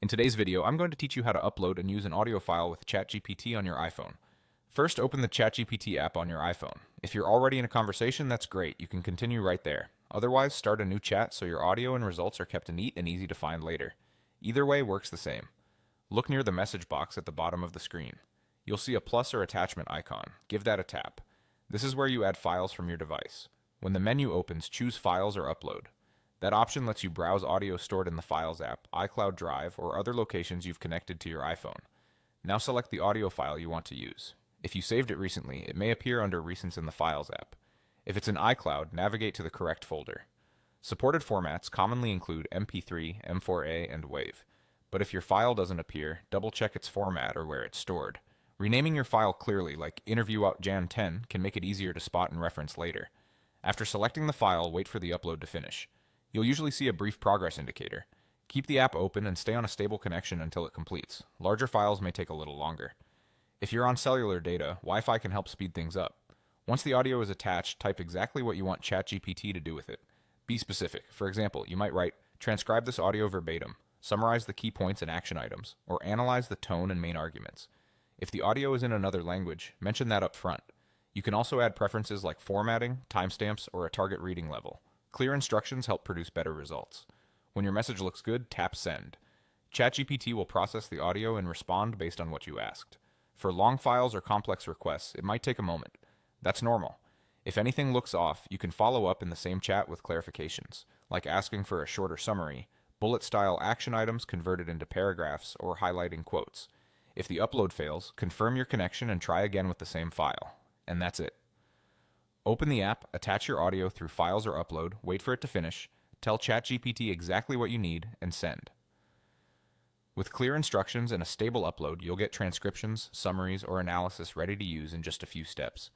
In today's video, I'm going to teach you how to upload and use an audio file with ChatGPT on your iPhone. First, open the ChatGPT app on your iPhone. If you're already in a conversation, that's great. You can continue right there. Otherwise, start a new chat so your audio and results are kept neat and easy to find later. Either way works the same. Look near the message box at the bottom of the screen. You'll see a plus or attachment icon. Give that a tap. This is where you add files from your device. When the menu opens, choose Files or Upload. That option lets you browse audio stored in the Files app, iCloud Drive, or other locations you've connected to your iPhone. Now select the audio file you want to use. If you saved it recently, it may appear under Recents in the Files app. If it's in iCloud, navigate to the correct folder. Supported formats commonly include MP3, M4A, and WAV. But if your file doesn't appear, double-check its format or where it's stored. Renaming your file clearly, like interview.jan10, can make it easier to spot and reference later. After selecting the file, wait for the upload to finish. You'll usually see a brief progress indicator. Keep the app open and stay on a stable connection until it completes. Larger files may take a little longer. If you're on cellular data, Wi-Fi can help speed things up. Once the audio is attached, type exactly what you want ChatGPT to do with it. Be specific. For example, you might write, "Transcribe this audio verbatim, summarize the key points and action items, or analyze the tone and main arguments." If the audio is in another language, mention that up front. You can also add preferences like formatting, timestamps, or a target reading level. Clear instructions help produce better results. When your message looks good, tap Send. ChatGPT will process the audio and respond based on what you asked. For long files or complex requests, it might take a moment. That's normal. If anything looks off, you can follow up in the same chat with clarifications, like asking for a shorter summary, bullet-style action items converted into paragraphs, or highlighting quotes. If the upload fails, confirm your connection and try again with the same file. And that's it. Open the app, attach your audio through Files or Upload, wait for it to finish, tell ChatGPT exactly what you need, and send. With clear instructions and a stable upload, you'll get transcriptions, summaries, or analysis ready to use in just a few steps.